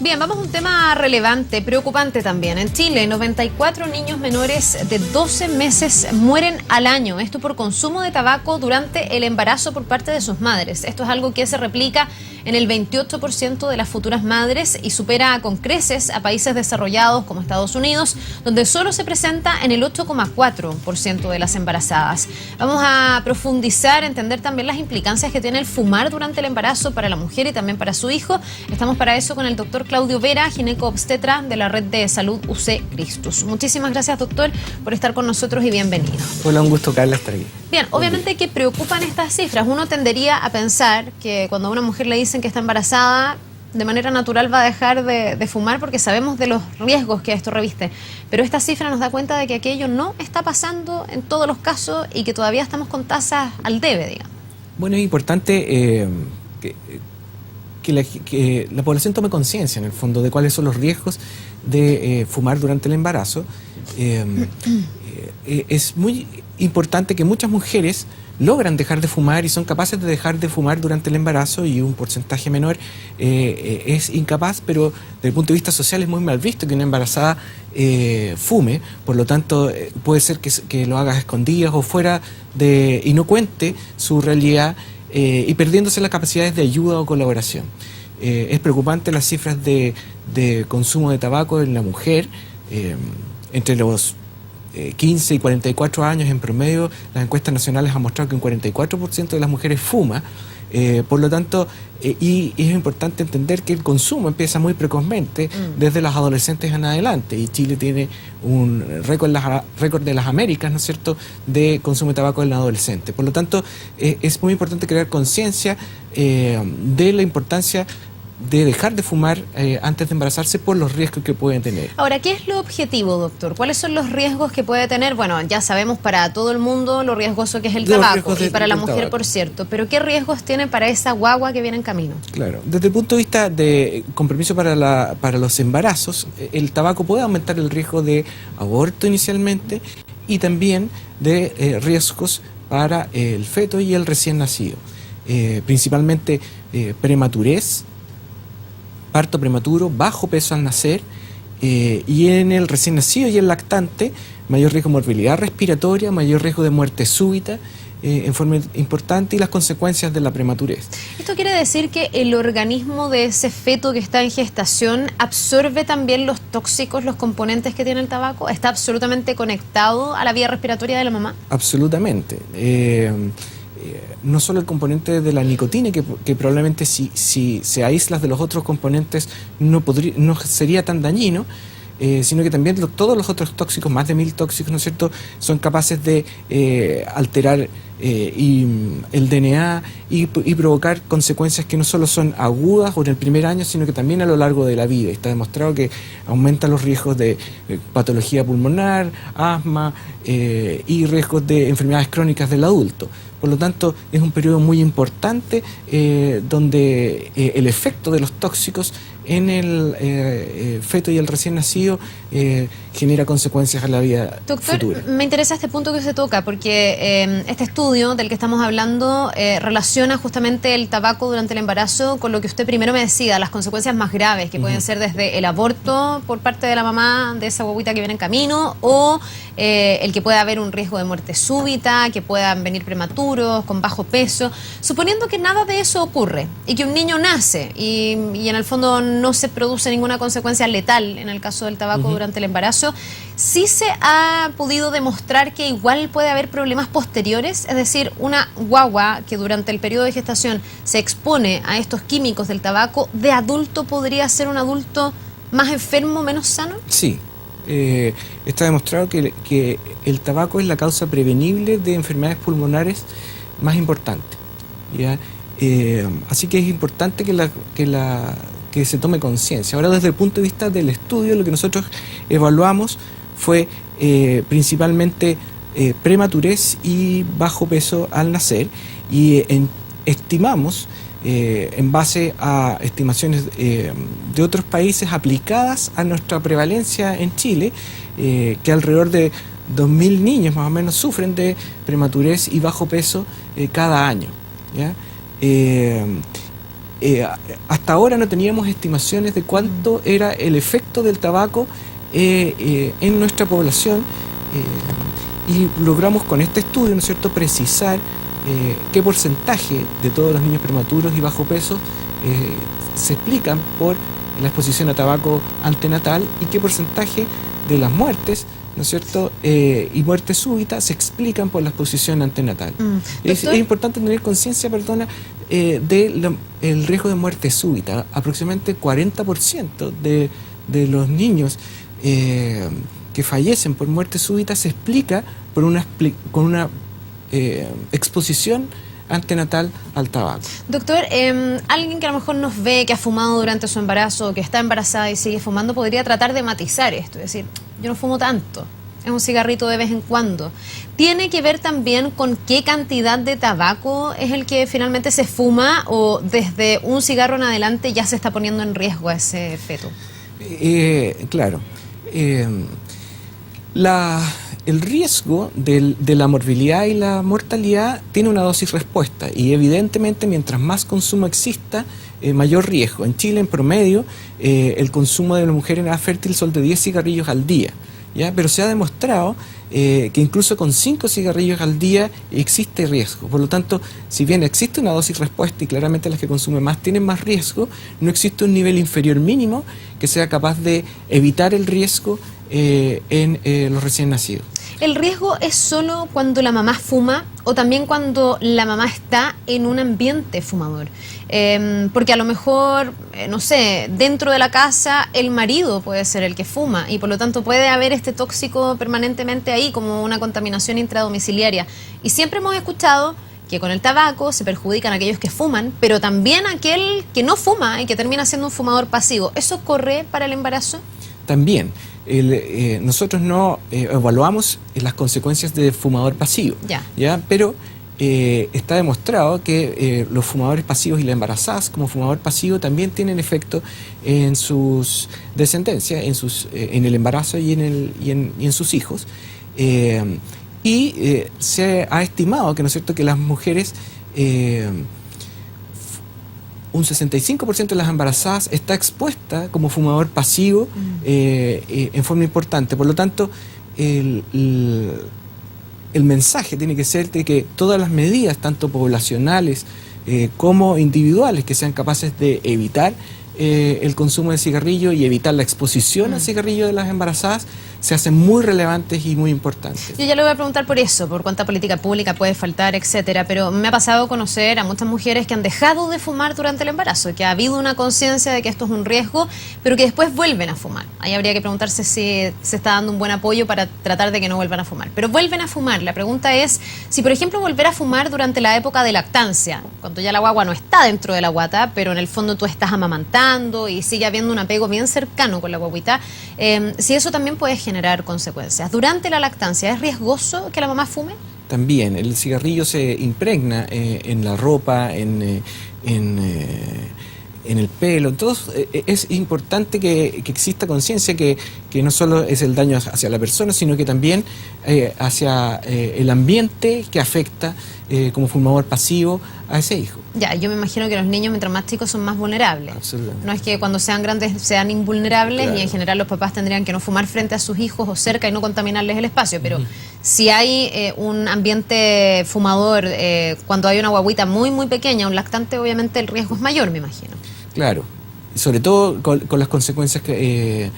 Bien, vamos a un tema relevante, preocupante también. En Chile, 94 niños menores de 12 meses mueren al año. Esto por consumo de tabaco durante el embarazo por parte de sus madres. Esto es algo que se replica en el 28% de las futuras madres y supera con creces a países desarrollados como Estados Unidos, donde solo se presenta en el 8,4% de las embarazadas. Vamos a profundizar, entender también las implicancias que tiene el fumar durante el embarazo para la mujer y también para su hijo. Estamos para eso con el doctor Claudio Vera, gineco-obstetra de la Red de Salud UC Christus. Muchísimas gracias, doctor, por estar con nosotros y bienvenido. Hola, un gusto, Carla, estar aquí. Bien, obviamente que preocupan estas cifras. Uno tendería a pensar que cuando a una mujer le dicen que está embarazada, de manera natural va a dejar de fumar porque sabemos de los riesgos que esto reviste. Pero esta cifra nos da cuenta de que aquello no está pasando en todos los casos y que todavía estamos con tasas al debe, digamos. Bueno, es importante que la población tome conciencia, en el fondo, de cuáles son los riesgos de fumar durante el embarazo. Es muy importante que muchas mujeres logran dejar de fumar y son capaces de dejar de fumar durante el embarazo, y un porcentaje menor es incapaz, pero desde el punto de vista social es muy mal visto que una embarazada fume. Por lo tanto, puede ser que lo haga a escondidas o fuera y no cuente su realidad, y perdiéndose las capacidades de ayuda o colaboración. Es preocupante las cifras de consumo de tabaco en la mujer. Entre los 15 y 44 años en promedio, las encuestas nacionales han mostrado que un 44% de las mujeres fuma. Por lo tanto, y es importante entender que el consumo empieza muy precozmente, desde las adolescentes en adelante, y Chile tiene un récord de las Américas, ¿no es cierto?, de consumo de tabaco en la adolescente. Por lo tanto, es muy importante crear conciencia de la importancia de dejar de fumar antes de embarazarse por los riesgos que pueden tener. Ahora, ¿qué es lo objetivo, doctor? ¿Cuáles son los riesgos que puede tener? Bueno, ya sabemos para todo el mundo lo riesgoso que es el tabaco, y para la mujer, por cierto, pero ¿qué riesgos tiene para esa guagua que viene en camino? Claro, desde el punto de vista de compromiso para los embarazos, el tabaco puede aumentar el riesgo de aborto inicialmente, y también de riesgos para el feto y el recién nacido, principalmente prematurez, parto prematuro, bajo peso al nacer, y en el recién nacido y el lactante, mayor riesgo de morbilidad respiratoria, mayor riesgo de muerte súbita en forma importante, y las consecuencias de la prematurez. ¿Esto quiere decir que el organismo de ese feto que está en gestación absorbe también los tóxicos, los componentes que tiene el tabaco? ¿Está absolutamente conectado a la vía respiratoria de la mamá? Absolutamente. No solo el componente de la nicotina, que probablemente si se aísla de los otros componentes no sería tan dañino, sino que también todos los otros tóxicos, más de 1000 tóxicos, ¿no es cierto?, son capaces de alterar el DNA y provocar consecuencias que no solo son agudas o en el primer año, sino que también a lo largo de la vida. Está demostrado que aumenta los riesgos de patología pulmonar, asma y riesgos de enfermedades crónicas del adulto. Por lo tanto, es un periodo muy importante donde el efecto de los tóxicos en el feto y el recién nacido genera consecuencias a la vida futura. Doctor, me interesa este punto que se toca, porque este estudio del que estamos hablando relaciona justamente el tabaco durante el embarazo con lo que usted primero me decía, las consecuencias más graves, que pueden ser desde el aborto por parte de la mamá de esa guaguita que viene en camino, o el que pueda haber un riesgo de muerte súbita, que puedan venir prematuros, con bajo peso. Suponiendo que nada de eso ocurre y que un niño nace y en el fondo no se produce ninguna consecuencia letal en el caso del tabaco durante el embarazo, ¿sí se ha podido demostrar que igual puede haber problemas posteriores? Es decir, una guagua que durante el periodo de gestación se expone a estos químicos del tabaco, ¿de adulto podría ser un adulto más enfermo, menos sano? Sí. Está demostrado que el tabaco es la causa prevenible de enfermedades pulmonares más importante, ¿ya? Así que es importante que se tome conciencia. Ahora, desde el punto de vista del estudio, lo que nosotros evaluamos fue principalmente prematurez y bajo peso al nacer, y estimamos, en base a estimaciones de otros países aplicadas a nuestra prevalencia en Chile, que alrededor de 2000 niños más o menos sufren de prematurez y bajo peso cada año, ¿ya? hasta ahora no teníamos estimaciones de cuánto era el efecto del tabaco en nuestra población, y logramos con este estudio, ¿no es cierto?, precisar qué porcentaje de todos los niños prematuros y bajo peso se explican por la exposición a tabaco antenatal y qué porcentaje de las muertes, ¿no es cierto?, y muertes súbitas se explican por la exposición antenatal. Es importante tener conciencia, del riesgo de muerte súbita. Aproximadamente 40% de los niños que fallecen por muerte súbita se explica con una exposición antenatal al tabaco. Doctor, alguien que a lo mejor nos ve, que ha fumado durante su embarazo, que está embarazada y sigue fumando, podría tratar de matizar esto, es decir, yo no fumo tanto, es un cigarrito de vez en cuando. ¿Tiene que ver también con qué cantidad de tabaco es el que finalmente se fuma, o desde un cigarro en adelante ya se está poniendo en riesgo a ese feto? Claro. El riesgo de la morbilidad y la mortalidad tiene una dosis respuesta, y evidentemente mientras más consumo exista, mayor riesgo. En Chile, en promedio, el consumo de una mujer en edad fértil son de 10 cigarrillos al día, ¿ya? Pero se ha demostrado que incluso con 5 cigarrillos al día existe riesgo. Por lo tanto, si bien existe una dosis respuesta y claramente las que consumen más tienen más riesgo, no existe un nivel inferior mínimo que sea capaz de evitar el riesgo en los recién nacidos. ¿El riesgo es solo cuando la mamá fuma o también cuando la mamá está en un ambiente fumador? Porque a lo mejor, no sé, dentro de la casa el marido puede ser el que fuma y por lo tanto puede haber este tóxico permanentemente ahí como una contaminación intradomiciliaria. Y siempre hemos escuchado que con el tabaco se perjudican aquellos que fuman, pero también aquel que no fuma y que termina siendo un fumador pasivo. ¿Eso corre para el embarazo? También. Nosotros no evaluamos las consecuencias de fumador pasivo, ¿ya? Pero está demostrado que los fumadores pasivos y las embarazadas como fumador pasivo también tienen efecto en sus descendencias, en el embarazo y en sus hijos. Se ha estimado que, ¿no es cierto?, que las mujeres, un 65% de las embarazadas está expuesta como fumador pasivo en forma importante. Por lo tanto, el mensaje tiene que ser de que todas las medidas, tanto poblacionales como individuales, que sean capaces de evitar el consumo de cigarrillo y evitar la exposición al cigarrillo de las embarazadas, se hacen muy relevantes y muy importantes. Yo ya le voy a preguntar por eso, por cuánta política pública puede faltar, etcétera, pero me ha pasado conocer a muchas mujeres que han dejado de fumar durante el embarazo, que ha habido una conciencia de que esto es un riesgo, pero que después vuelven a fumar. Ahí habría que preguntarse si se está dando un buen apoyo para tratar de que no vuelvan a fumar. Pero vuelven a fumar. La pregunta es si, por ejemplo, volver a fumar durante la época de lactancia, cuando ya la guagua no está dentro de la guata, pero en el fondo tú estás amamantando y sigue habiendo un apego bien cercano con la guaguita, si eso también puede generar consecuencias. Durante la lactancia, ¿es riesgoso que la mamá fume? También, el cigarrillo se impregna en la ropa, en el pelo. Entonces, es importante que exista conciencia que no solo es el daño hacia la persona, sino que también hacia el ambiente que afecta como fumador pasivo a ese hijo. Ya, yo me imagino que los niños mientras más chicos son más vulnerables. Absolutamente. No es que cuando sean grandes sean invulnerables, claro, y en general los papás tendrían que no fumar frente a sus hijos o cerca y no contaminarles el espacio, pero si hay un ambiente fumador, cuando hay una guaguita muy muy pequeña, un lactante, obviamente el riesgo es mayor, me imagino. Claro, sobre todo con las consecuencias de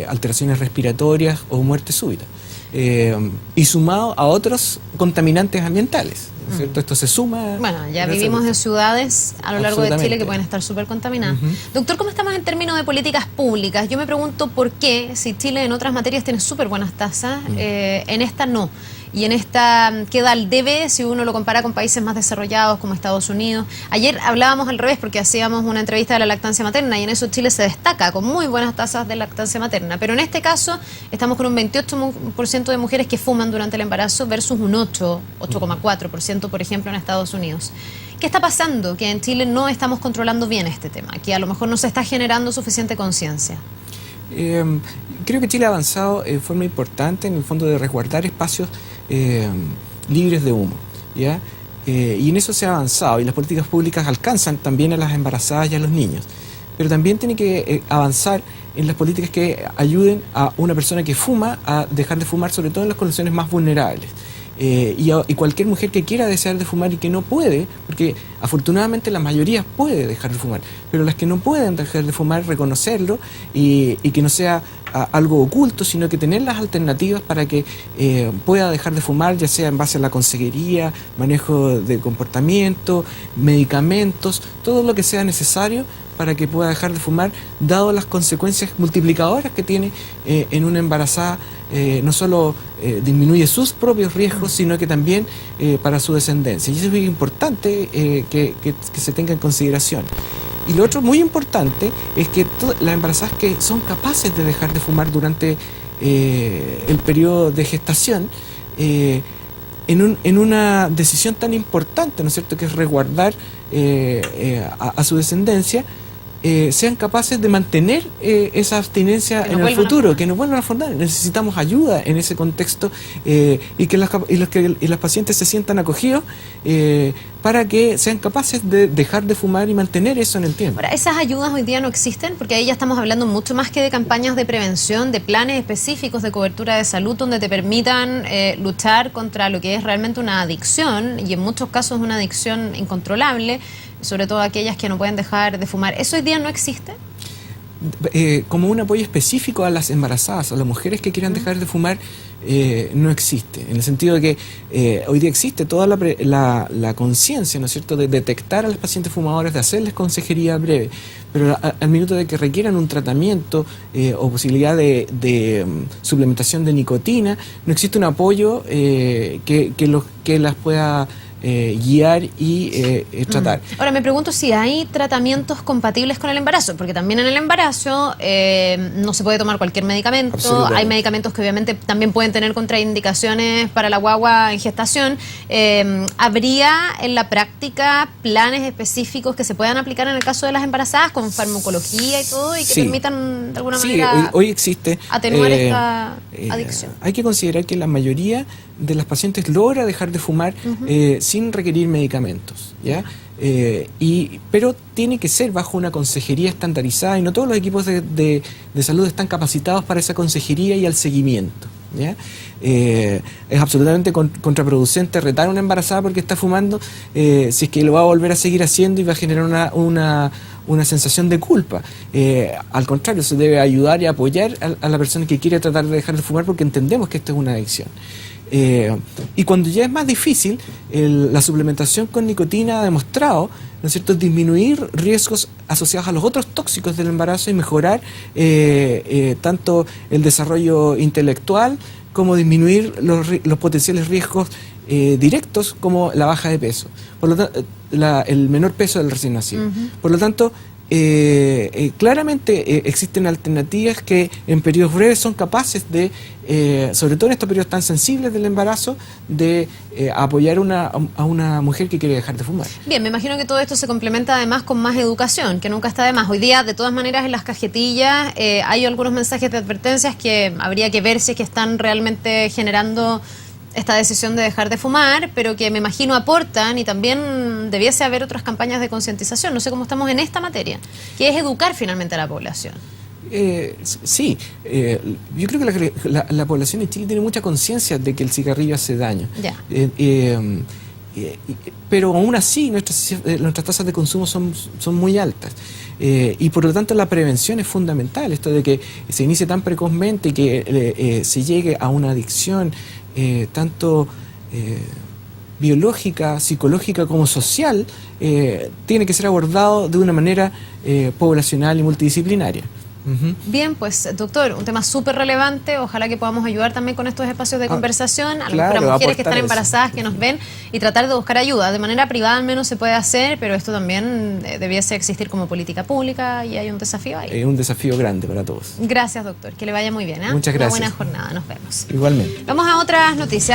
alteraciones respiratorias o muerte súbita. Y sumado a otros contaminantes ambientales, ¿no es cierto? Esto se suma. Bueno, ya vivimos en ciudades a lo largo de Chile que pueden estar súper contaminadas. Doctor, ¿cómo estamos en términos de políticas públicas? Yo me pregunto por qué, si Chile en otras materias tiene súper buenas tasas, en esta no. Y en esta queda al debe si uno lo compara con países más desarrollados como Estados Unidos. Ayer hablábamos al revés porque hacíamos una entrevista de la lactancia materna y en eso Chile se destaca con muy buenas tasas de lactancia materna. Pero en este caso estamos con un 28% de mujeres que fuman durante el embarazo versus un 8,4% por ejemplo en Estados Unidos. ¿Qué está pasando? Que en Chile no estamos controlando bien este tema, que a lo mejor no se está generando suficiente conciencia. Creo que Chile ha avanzado en forma importante en el fondo de resguardar espacios libres de humo, ¿ya? Y en eso se ha avanzado, y las políticas públicas alcanzan también a las embarazadas y a los niños. Pero también tiene que avanzar en las políticas que ayuden a una persona que fuma a dejar de fumar, sobre todo en las condiciones más vulnerables. Y cualquier mujer que quiera desear de fumar y que no puede, porque afortunadamente la mayoría puede dejar de fumar, pero las que no pueden dejar de fumar, reconocerlo y que no sea algo oculto, sino que tener las alternativas para que pueda dejar de fumar, ya sea en base a la consejería, manejo de comportamiento, medicamentos, todo lo que sea necesario para que pueda dejar de fumar, dado las consecuencias multiplicadoras que tiene en una embarazada. No solo disminuye sus propios riesgos, sino que también para su descendencia. Y eso es muy importante que se tenga en consideración. Y lo otro muy importante es que las embarazadas que son capaces de dejar de fumar durante el periodo de gestación, en una decisión tan importante, ¿no es cierto?, que es resguardar a su descendencia, sean capaces de mantener esa abstinencia en el futuro, que no vuelvan a fumar. Necesitamos ayuda en ese contexto y que las pacientes se sientan acogidos para que sean capaces de dejar de fumar y mantener eso en el tiempo. Ahora, ¿esas ayudas hoy día no existen? Porque ahí ya estamos hablando mucho más que de campañas de prevención, de planes específicos de cobertura de salud donde te permitan luchar contra lo que es realmente una adicción, y en muchos casos una adicción incontrolable, sobre todo aquellas que no pueden dejar de fumar. ¿Eso hoy día no existe? Como un apoyo específico a las embarazadas, a las mujeres que quieran dejar de fumar, no existe. En el sentido de que hoy día existe toda la conciencia, ¿no es cierto?, de detectar a las pacientes fumadoras, de hacerles consejería breve, pero al minuto de que requieran un tratamiento o posibilidad de suplementación de nicotina, no existe un apoyo que las pueda guiar y tratar. Ahora me pregunto si hay tratamientos compatibles con el embarazo, porque también en el embarazo no se puede tomar cualquier medicamento, hay medicamentos que obviamente también pueden tener contraindicaciones para la guagua en gestación. ¿Habría en la práctica planes específicos que se puedan aplicar en el caso de las embarazadas con farmacología y todo, y que permitan de alguna manera hoy existe atenuar esta adicción? Hay que considerar que la mayoría de las pacientes logra dejar de fumar sin requerir medicamentos, ¿ya? Pero tiene que ser bajo una consejería estandarizada, y no todos los equipos de salud están capacitados para esa consejería y al seguimiento, ¿ya? Es absolutamente contraproducente retar a una embarazada porque está fumando, si es que lo va a volver a seguir haciendo y va a generar una sensación de culpa. Al contrario, se debe ayudar y apoyar a la persona que quiere tratar de dejar de fumar, porque entendemos que esto es una adicción. Y cuando ya es más difícil, la suplementación con nicotina ha demostrado, ¿no es cierto?, disminuir riesgos asociados a los otros tóxicos del embarazo y mejorar tanto el desarrollo intelectual como disminuir los potenciales riesgos directos, como la baja de peso, por lo tanto, el menor peso del recién nacido. Por lo tanto, claramente existen alternativas que en periodos breves son capaces de, sobre todo en estos periodos tan sensibles del embarazo, de apoyar a una mujer que quiere dejar de fumar. Bien, me imagino que todo esto se complementa además con más educación, que nunca está de más. Hoy día, de todas maneras, en las cajetillas hay algunos mensajes de advertencias que habría que ver si es que están realmente generando esta decisión de dejar de fumar, pero que me imagino aportan, y también debiese haber otras campañas de concientización. No sé cómo estamos en esta materia, que es educar finalmente a la población. Sí, yo creo que la población en Chile tiene mucha conciencia de que el cigarrillo hace daño. Ya. Pero aún así nuestras tasas de consumo son muy altas. Y por lo tanto la prevención es fundamental, esto de que se inicie tan precozmente y que se llegue a una adicción tanto biológica, psicológica como social, tiene que ser abordado de una manera poblacional y multidisciplinaria. Bien, pues doctor, un tema súper relevante. Ojalá que podamos ayudar también con estos espacios de conversación a las mujeres que están embarazadas, que nos ven, y tratar de buscar ayuda. De manera privada al menos se puede hacer, pero esto también debiese existir como política pública, y hay un desafío ahí. Es un desafío grande para todos. Gracias, doctor. Que le vaya muy bien. Muchas gracias. Una buena jornada. Nos vemos. Igualmente. Vamos a otras noticias.